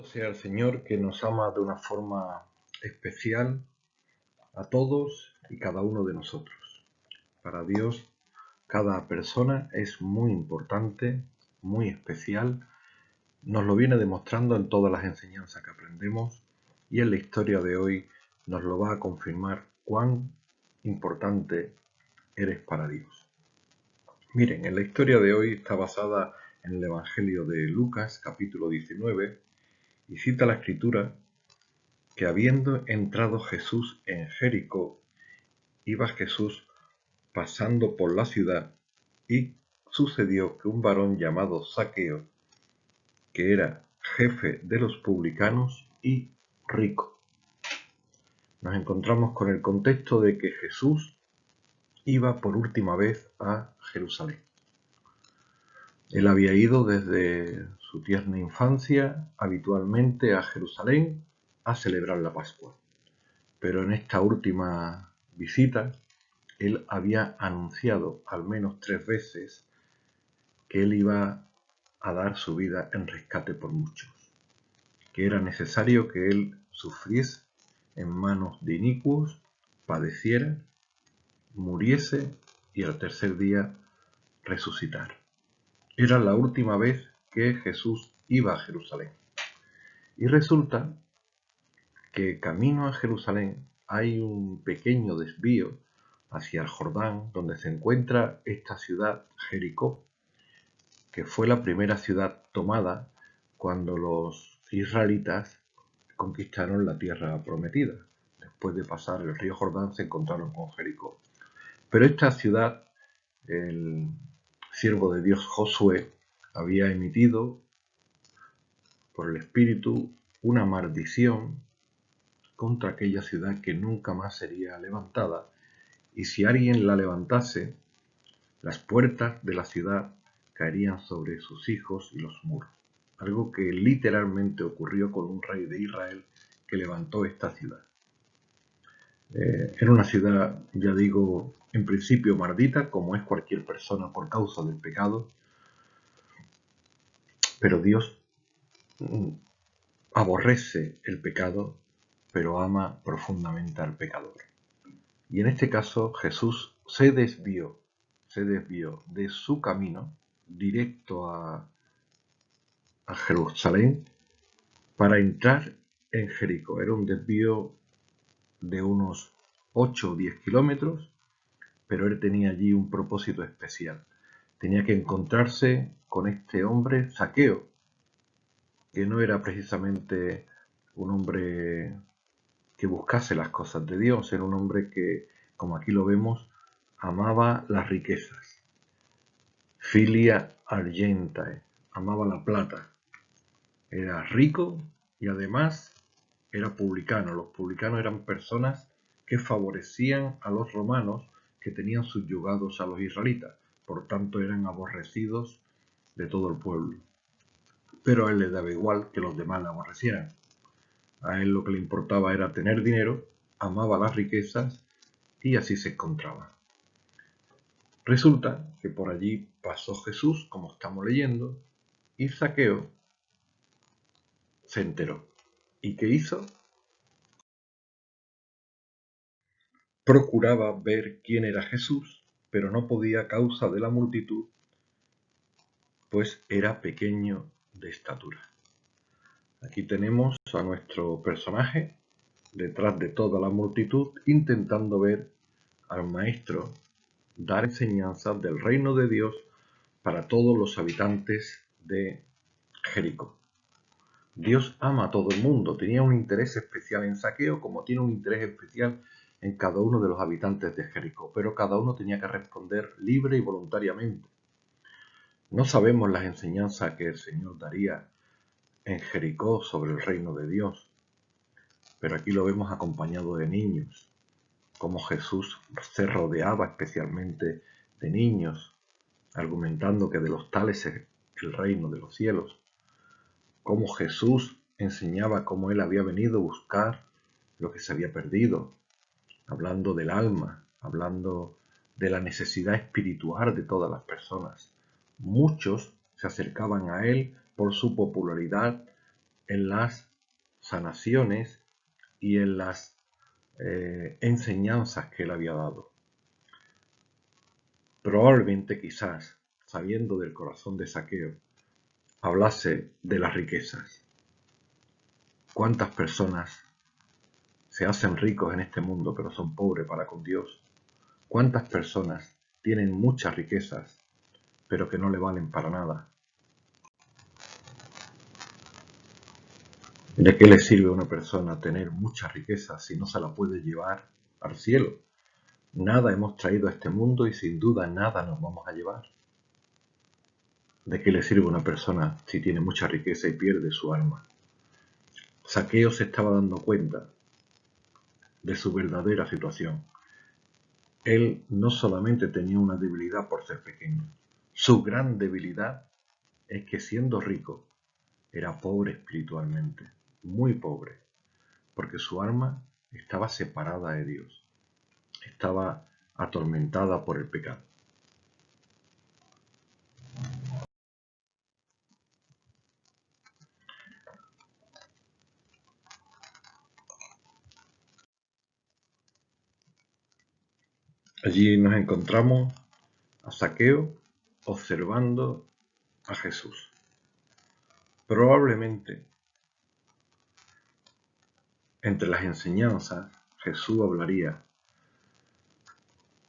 Sea el Señor que nos ama de una forma especial a todos y cada uno de nosotros. Para Dios, cada persona es muy importante, muy especial. Nos lo viene demostrando en todas las enseñanzas que aprendemos y en la historia de hoy nos lo va a confirmar cuán importante eres para Dios. Miren, en la historia de hoy está basada en el Evangelio de Lucas, capítulo 19, y cita la Escritura que habiendo entrado Jesús en Jericó, iba Jesús pasando por la ciudad, y sucedió que un varón llamado Zaqueo, que era jefe de los publicanos y rico. Nos encontramos con el contexto de que Jesús iba por última vez a Jerusalén. Él había ido desde su tierna infancia habitualmente a Jerusalén a celebrar la Pascua. Pero en esta última visita, él había anunciado al menos 3 veces que él iba a dar su vida en rescate por muchos, que era necesario que él sufriese en manos de inicuos, padeciera, muriese y al tercer día resucitar. Era la última vez que Jesús iba a Jerusalén. Y resulta que camino a Jerusalén hay un pequeño desvío hacia el Jordán, donde se encuentra esta ciudad, Jericó, que fue la primera ciudad tomada cuando los israelitas conquistaron la tierra prometida. Después de pasar el río Jordán se encontraron con Jericó. Pero esta ciudad, el siervo de Dios Josué había emitido por el Espíritu una maldición contra aquella ciudad que nunca más sería levantada, y si alguien la levantase, las puertas de la ciudad caerían sobre sus hijos y los muros. Algo que literalmente ocurrió con un rey de Israel que levantó esta ciudad. Era una ciudad, ya digo, en principio maldita, como es cualquier persona por causa del pecado, pero Dios aborrece el pecado, pero ama profundamente al pecador. Y en este caso Jesús se desvió de su camino directo a Jerusalén para entrar en Jericó. Era un desvío de unos 8 o 10 kilómetros, pero él tenía allí un propósito especial. Tenía que encontrarse con este hombre Zaqueo, que no era precisamente un hombre que buscase las cosas de Dios, era un hombre que, como aquí lo vemos, amaba las riquezas. Filia argentae, amaba la plata. Era rico y además era publicano. Los publicanos eran personas que favorecían a los romanos que tenían subyugados a los israelitas. Por tanto, eran aborrecidos de todo el pueblo. Pero a él le daba igual que los demás le aborrecieran. A él lo que le importaba era tener dinero, amaba las riquezas y así se encontraba. Resulta que por allí pasó Jesús, como estamos leyendo, y Zaqueo se enteró. ¿Y qué hizo? Procuraba ver quién era Jesús, pero no podía a causa de la multitud, pues era pequeño de estatura. Aquí tenemos a nuestro personaje detrás de toda la multitud intentando ver al maestro dar enseñanzas del reino de Dios para todos los habitantes de Jericó. Dios ama a todo el mundo, tenía un interés especial en Zaqueo, como tiene un interés especial en cada uno de los habitantes de Jericó, pero cada uno tenía que responder libre y voluntariamente. No sabemos las enseñanzas que el Señor daría en Jericó sobre el reino de Dios, pero aquí lo vemos acompañado de niños, como Jesús se rodeaba especialmente de niños, argumentando que de los tales es el reino de los cielos, como Jesús enseñaba cómo él había venido a buscar lo que se había perdido, hablando del alma, hablando de la necesidad espiritual de todas las personas. Muchos se acercaban a él por su popularidad, en las sanaciones y en las enseñanzas que él había dado. Probablemente, quizás, sabiendo del corazón de Zaqueo, hablase de las riquezas. ¿Cuántas personas se hacen ricos en este mundo pero son pobres para con Dios? ¿Cuántas personas tienen muchas riquezas pero que no le valen para nada? ¿De qué le sirve a una persona tener mucha riqueza si no se la puede llevar al cielo? Nada hemos traído a este mundo y sin duda nada nos vamos a llevar. ¿De qué le sirve a una persona si tiene mucha riqueza y pierde su alma? Zaqueo se estaba dando cuenta de su verdadera situación. Él no solamente tenía una debilidad por ser pequeño, su gran debilidad es que siendo rico era pobre espiritualmente, muy pobre, porque su alma estaba separada de Dios, estaba atormentada por el pecado. Allí nos encontramos a Zaqueo observando a Jesús. Probablemente entre las enseñanzas Jesús hablaría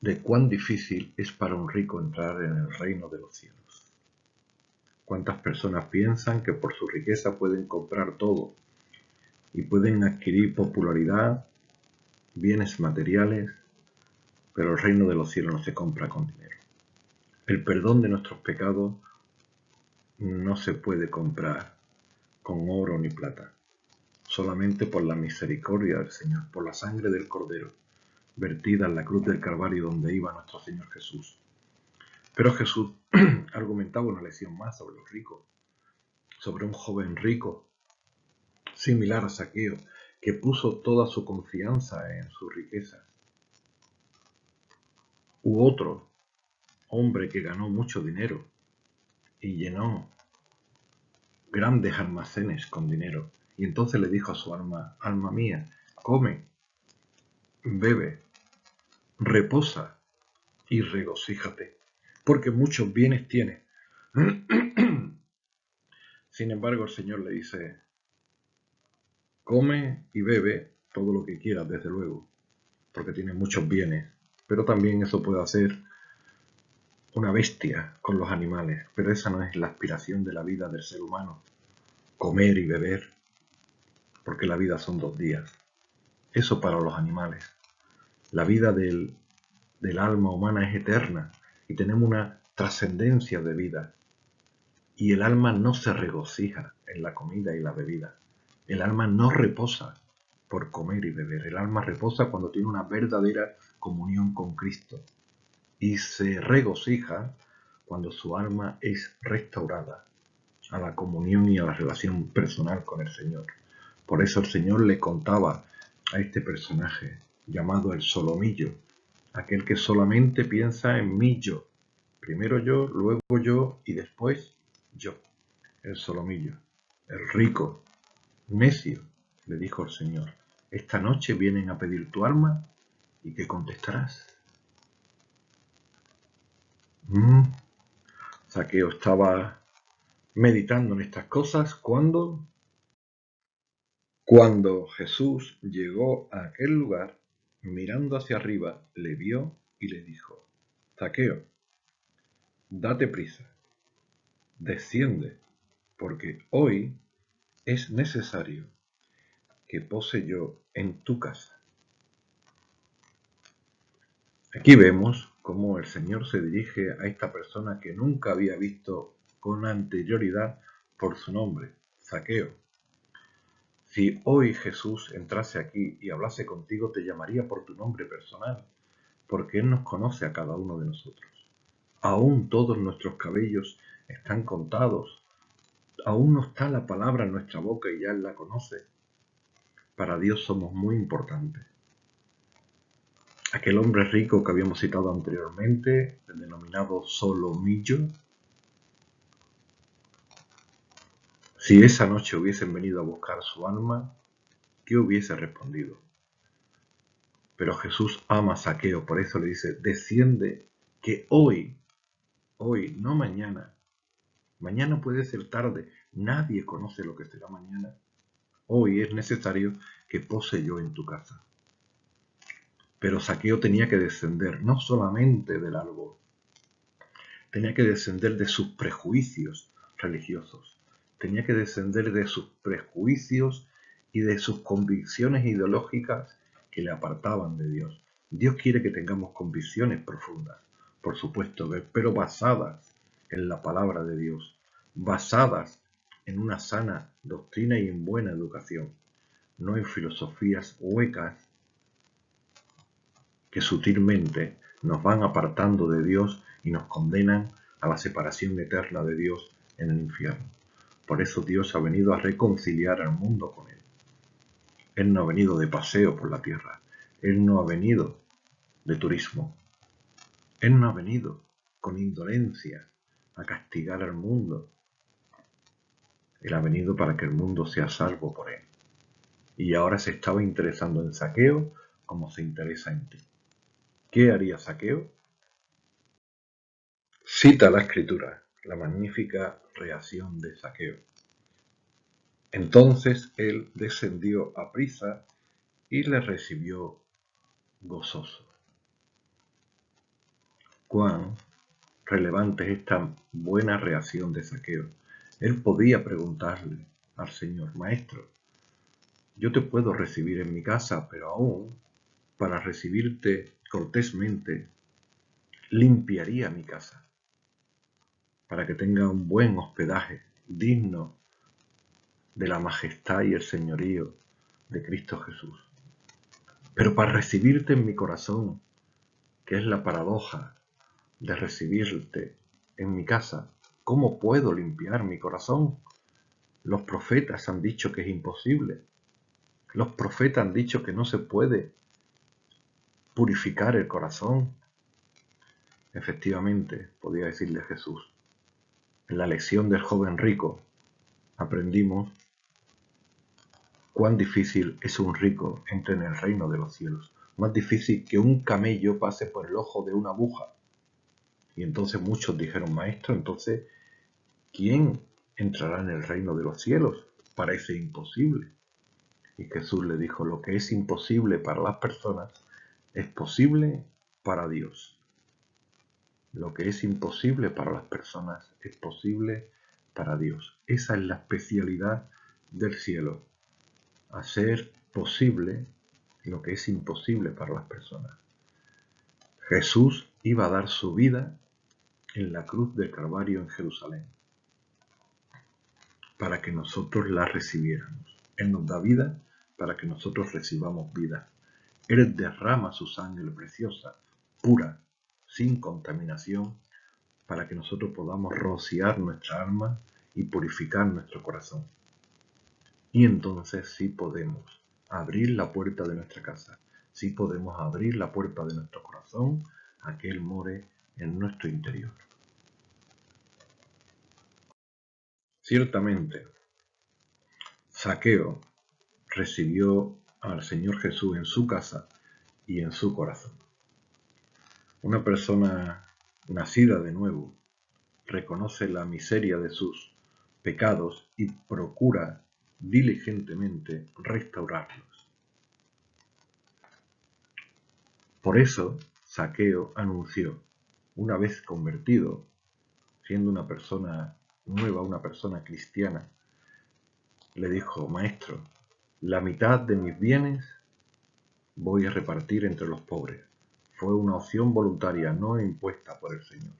de cuán difícil es para un rico entrar en el reino de los cielos. Cuántas personas piensan que por su riqueza pueden comprar todo y pueden adquirir popularidad, bienes materiales, pero el reino de los cielos no se compra con dinero. El perdón de nuestros pecados no se puede comprar con oro ni plata, solamente por la misericordia del Señor, por la sangre del Cordero, vertida en la cruz del Calvario donde iba nuestro Señor Jesús. Pero Jesús argumentaba una lección más sobre los ricos, sobre un joven rico, similar a Zaqueo, que puso toda su confianza en sus riquezas. U otro hombre que ganó mucho dinero y llenó grandes almacenes con dinero. Y entonces le dijo a su alma: alma mía, come, bebe, reposa y regocíjate, porque muchos bienes tienes. Sin embargo, el Señor le dice: come y bebe todo lo que quieras, desde luego, porque tienes muchos bienes, pero también eso puede hacer una bestia con los animales, pero esa no es la aspiración de la vida del ser humano, comer y beber, porque la vida son 2 días. Eso para los animales. La vida del alma humana es eterna y tenemos una trascendencia de vida. Y el alma no se regocija en la comida y la bebida. El alma no reposa por comer y beber. El alma reposa cuando tiene una verdadera comunión con Cristo. Y se regocija cuando su alma es restaurada a la comunión y a la relación personal con el Señor. Por eso el Señor le contaba a este personaje llamado el solomillo, aquel que solamente piensa en mí yo. Primero yo, luego yo y después yo. El solomillo, el rico, necio, le dijo el Señor: esta noche vienen a pedir tu alma, ¿y qué contestarás? Zaqueo estaba meditando en estas cosas cuando Jesús llegó a aquel lugar, mirando hacia arriba, le vio y le dijo: Zaqueo, date prisa, desciende, porque hoy es necesario que pose yo en tu casa. Aquí vemos cómo el Señor se dirige a esta persona que nunca había visto con anterioridad por su nombre, Zaqueo. Si hoy Jesús entrase aquí y hablase contigo, te llamaría por tu nombre personal, porque Él nos conoce a cada uno de nosotros. Aún todos nuestros cabellos están contados, aún no está la palabra en nuestra boca y ya Él la conoce. Para Dios somos muy importantes. Aquel hombre rico que habíamos citado anteriormente, el denominado solomillo, Si esa noche hubiesen venido a buscar su alma, ¿qué hubiese respondido? Pero Jesús ama a Zaqueo, por eso le dice, desciende, que hoy, no mañana. Mañana puede ser tarde, nadie conoce lo que será mañana. Hoy es necesario que pose yo en tu casa. Pero Zaqueo tenía que descender no solamente del árbol, tenía que descender de sus prejuicios religiosos, tenía que descender de sus prejuicios y de sus convicciones ideológicas que le apartaban de Dios. Dios quiere que tengamos convicciones profundas, por supuesto, pero basadas en la palabra de Dios, basadas en una sana doctrina y en buena educación, no en filosofías huecas que sutilmente nos van apartando de Dios y nos condenan a la separación eterna de Dios en el infierno. Por eso Dios ha venido a reconciliar al mundo con Él. Él no ha venido de paseo por la tierra. Él no ha venido de turismo. Él no ha venido con indolencia a castigar al mundo. Él ha venido para que el mundo sea salvo por Él. Y ahora se estaba interesando en Zaqueo como se interesa en ti. ¿Qué haría Zaqueo? Cita la Escritura la magnífica reacción de Zaqueo. Entonces él descendió aprisa y le recibió gozoso. Cuán relevante es esta buena reacción de Zaqueo. Él podía preguntarle al Señor, Maestro, yo te puedo recibir en mi casa, pero aún para recibirte cortésmente limpiaría mi casa, para que tenga un buen hospedaje, digno de la majestad y el señorío de Cristo Jesús. Pero para recibirte en mi corazón, que es la paradoja de recibirte en mi casa, ¿cómo puedo limpiar mi corazón? Los profetas han dicho que es imposible. Los profetas han dicho que no se puede purificar el corazón. Efectivamente, podía decirle Jesús. En la lección del joven rico aprendimos cuán difícil es un rico entre en el reino de los cielos. Más difícil que un camello pase por el ojo de una aguja. Y entonces muchos dijeron, Maestro, entonces, ¿quién entrará en el reino de los cielos? Parece imposible. Y Jesús le dijo, lo que es imposible para las personas es posible para Dios. Lo que es imposible para las personas es posible para Dios. Esa es la especialidad del cielo. Hacer posible lo que es imposible para las personas. Jesús iba a dar su vida en la cruz del Calvario en Jerusalén para que nosotros la recibiéramos. Él nos da vida para que nosotros recibamos vida. Él derrama su sangre preciosa, pura, sin contaminación, para que nosotros podamos rociar nuestra alma y purificar nuestro corazón. Y entonces sí podemos abrir la puerta de nuestra casa, sí podemos abrir la puerta de nuestro corazón a que Él more en nuestro interior. Ciertamente, Zaqueo recibió al Señor Jesús en su casa y en su corazón. Una persona nacida de nuevo reconoce la miseria de sus pecados y procura diligentemente restaurarlos. Por eso, Zaqueo anunció, una vez convertido, siendo una persona nueva, una persona cristiana, le dijo, Maestro, la mitad de mis bienes voy a repartir entre los pobres. Fue una opción voluntaria, no impuesta por el Señor.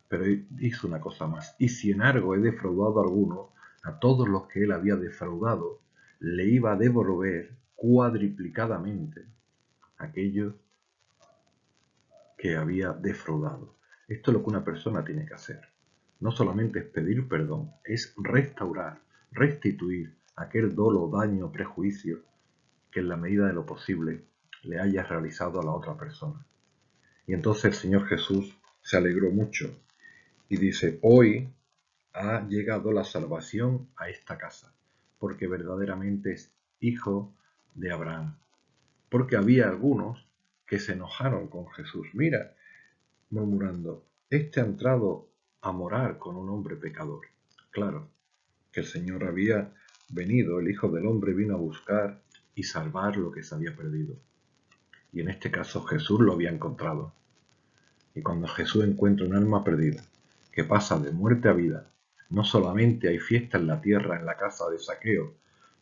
Pero hizo una cosa más. Y si en algo he defraudado a alguno, a todos los que él había defraudado, le iba a devolver cuadriplicadamente aquello que había defraudado. Esto es lo que una persona tiene que hacer. No solamente es pedir perdón, es restaurar, restituir aquel dolo, daño, prejuicio que en la medida de lo posible le haya realizado a la otra persona. Y entonces el Señor Jesús se alegró mucho y dice, hoy ha llegado la salvación a esta casa, porque verdaderamente es hijo de Abraham. Porque había algunos que se enojaron con Jesús. Mira, murmurando, este ha entrado a morar con un hombre pecador. Claro, que el Señor había venido, el Hijo del Hombre vino a buscar y salvar lo que se había perdido. Y en este caso Jesús lo había encontrado. Y cuando Jesús encuentra un alma perdida, que pasa de muerte a vida, no solamente hay fiesta en la tierra, en la casa de Zaqueo,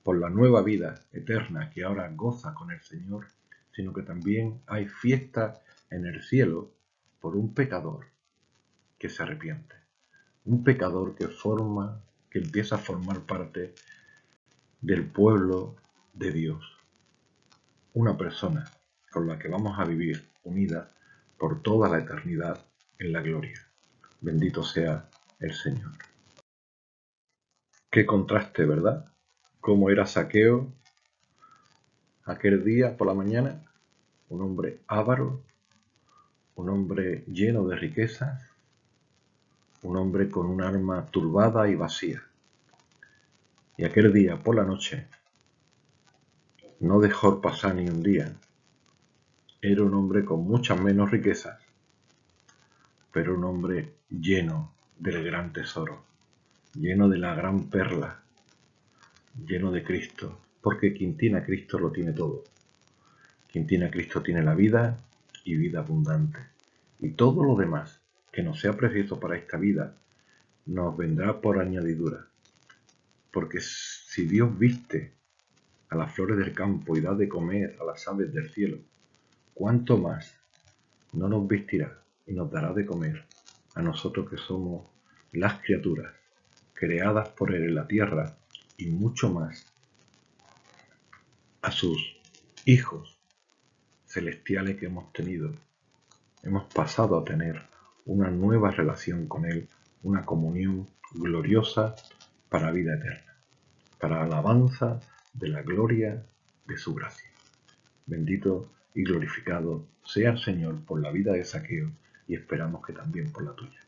por la nueva vida eterna que ahora goza con el Señor, sino que también hay fiesta en el cielo por un pecador que se arrepiente. Un pecador que empieza a formar parte del pueblo de Dios. Una persona con la que vamos a vivir unida por toda la eternidad en la gloria. Bendito sea el Señor. Qué contraste, ¿verdad? Cómo era Zaqueo aquel día por la mañana, un hombre avaro, un hombre lleno de riquezas, un hombre con un alma turbada y vacía. Y aquel día por la noche no dejó pasar ni un día. Era un hombre con muchas menos riquezas, pero un hombre lleno del gran tesoro, lleno de la gran perla, lleno de Cristo, porque quien tiene a Cristo lo tiene todo. Quien tiene a Cristo tiene la vida y vida abundante. Y todo lo demás que nos sea preciso para esta vida nos vendrá por añadidura. Porque si Dios viste a las flores del campo y da de comer a las aves del cielo, ¿cuánto más no nos vestirá y nos dará de comer a nosotros que somos las criaturas creadas por Él en la tierra y mucho más a sus hijos celestiales que hemos tenido? Hemos pasado a tener una nueva relación con Él, una comunión gloriosa para vida eterna, para alabanza de la gloria de su gracia. Bendito y glorificado sea el Señor por la vida de Zaqueo y esperamos que también por la tuya.